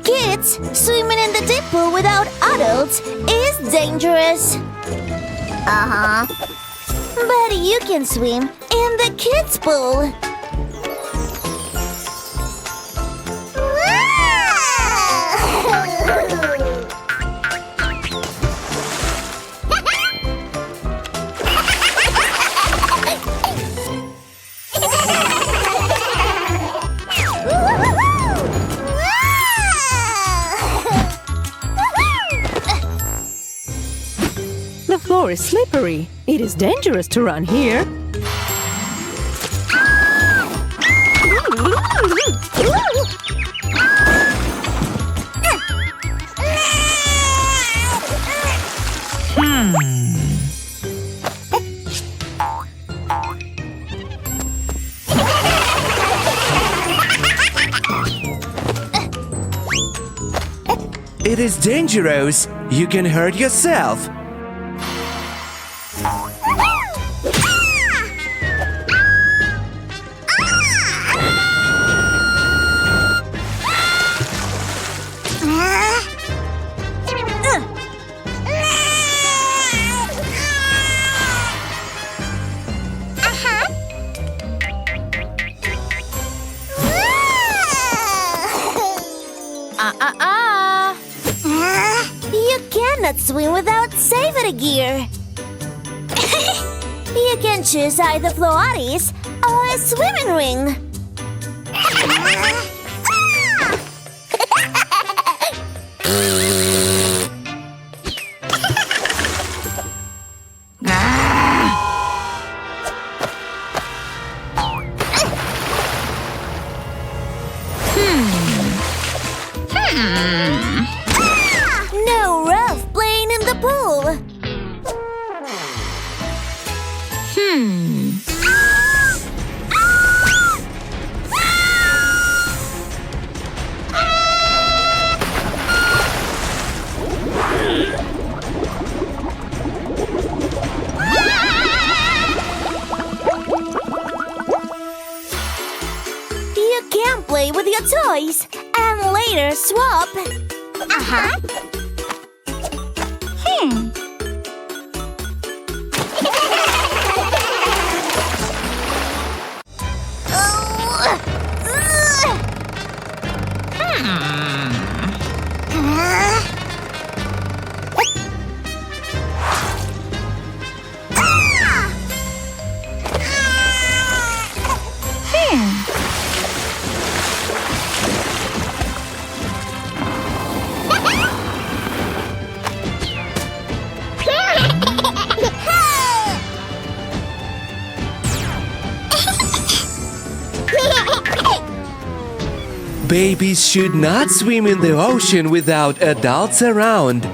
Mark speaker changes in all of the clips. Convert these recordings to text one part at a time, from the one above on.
Speaker 1: Kids, swimming in the deep pool without adults is dangerous. But you can swim in the kids' pool.
Speaker 2: The floor is slippery. It is dangerous to run here.
Speaker 3: It is dangerous. You can hurt yourself.
Speaker 1: You cannot swim without safety gear. You can choose either Floaties or a swimming ring. No rough playing in the pool. You can play with your toys and later swap.
Speaker 3: Babies should not swim in the ocean without adults around.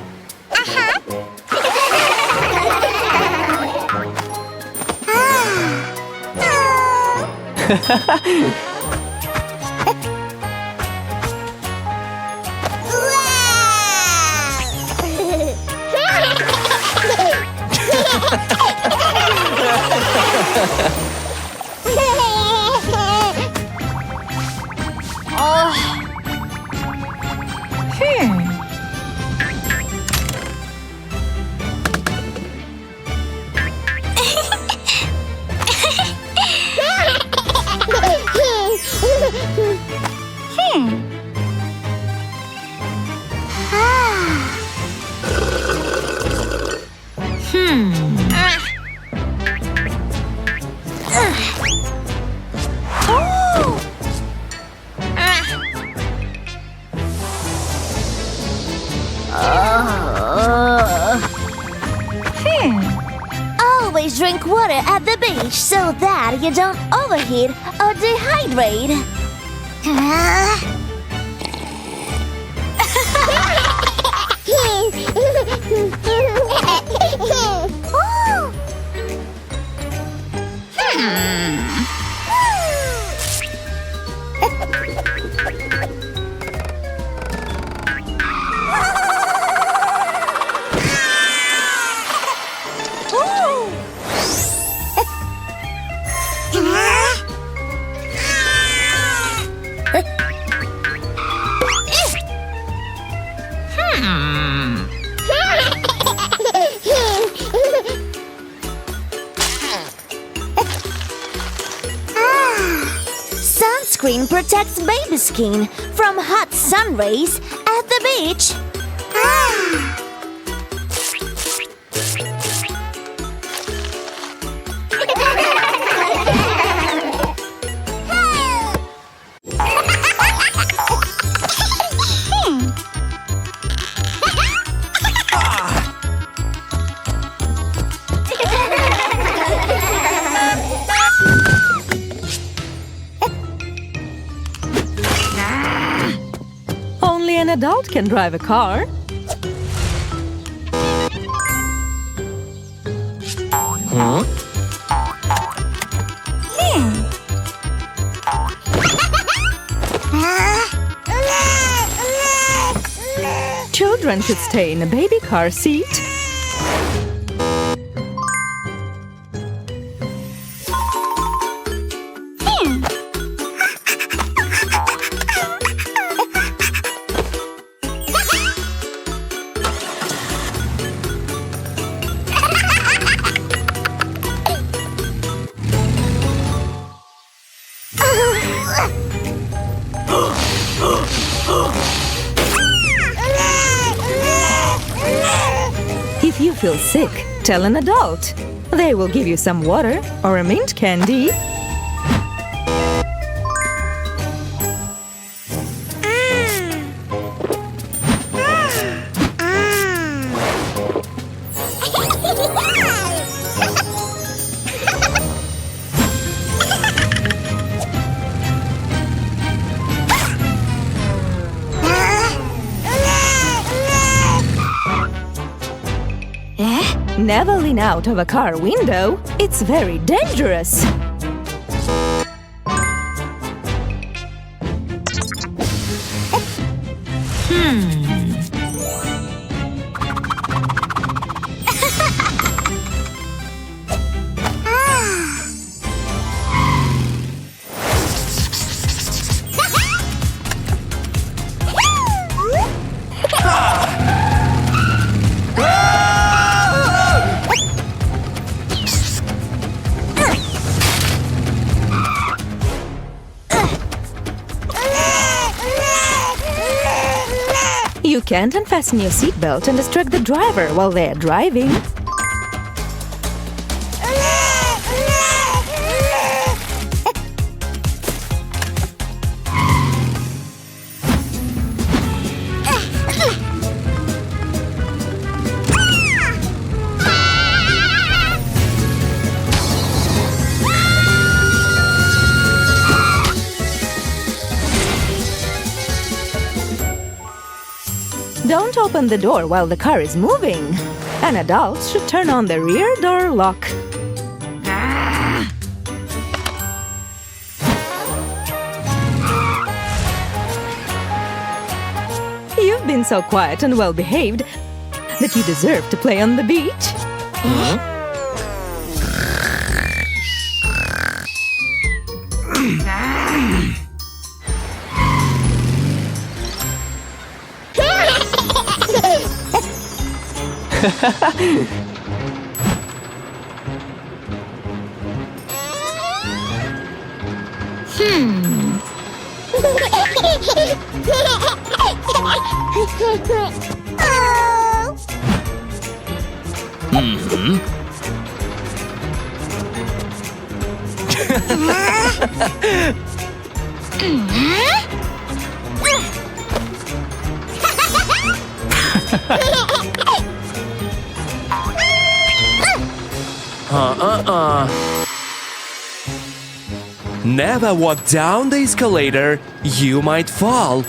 Speaker 1: water at the beach so that you don't overheat or dehydrate. Sunscreen protects baby skin from hot sun rays at the beach.
Speaker 2: Only an adult can drive a car. Children should stay in a baby car seat. If you feel sick, tell an adult. They will give you some water or a mint candy. Never lean out of a car window. It's very dangerous. You can't unfasten your seatbelt and distract the driver while they're driving. Don't open the door while the car is moving. An adult should turn on the rear door lock. You've been so quiet and well-behaved that you deserve to play on the beach.
Speaker 3: Never walk down the escalator. You might fall.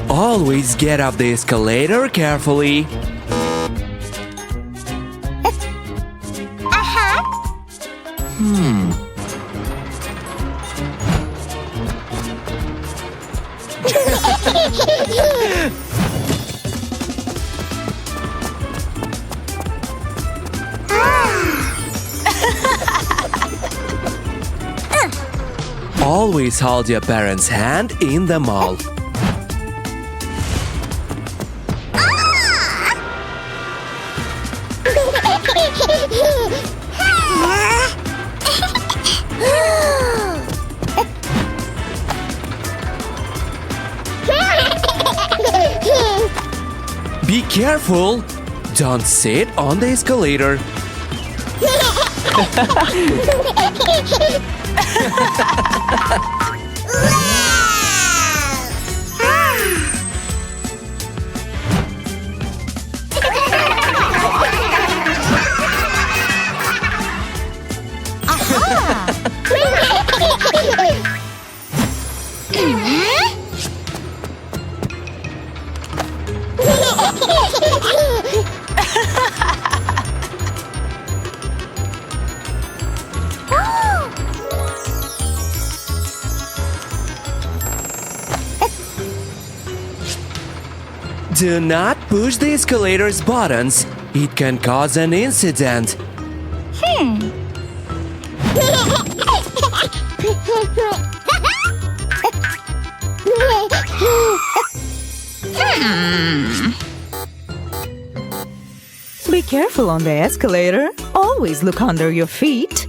Speaker 3: Always get up the escalator carefully. Always hold your parents' hand in the mall. Be careful! Don't sit on the escalator. Do not push the escalator's buttons. It can cause an incident.
Speaker 2: Be careful on the escalator. Always look under your feet.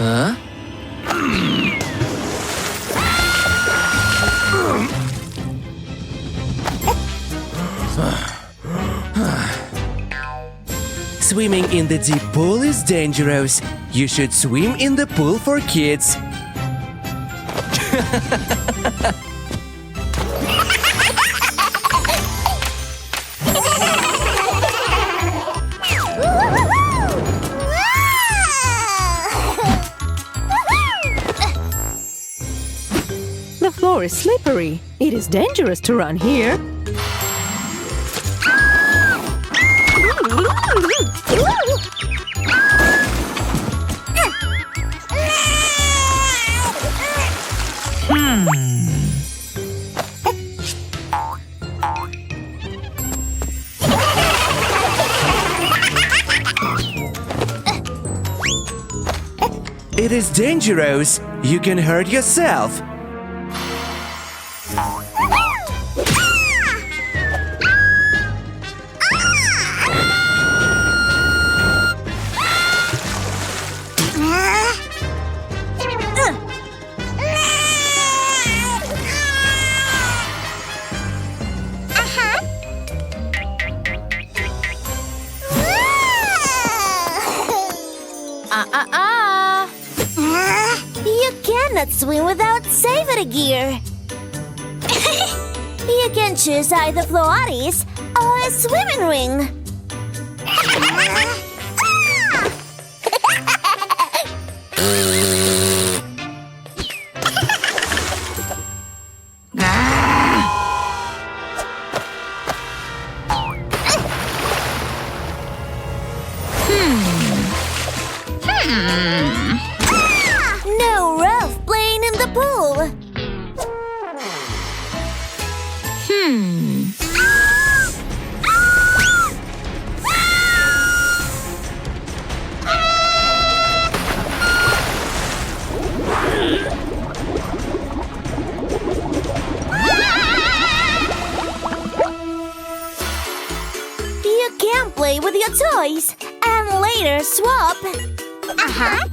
Speaker 3: Huh? Swimming in the deep pool is dangerous. You should swim in the pool for kids.
Speaker 2: The floor is slippery. It is dangerous to run here.
Speaker 3: It is dangerous. You can hurt yourself.
Speaker 1: You cannot swim without safety gear. You can choose either Floaties or a swimming ring. No rough playing in the pool. play with your toys and later swap.
Speaker 4: Uh-huh.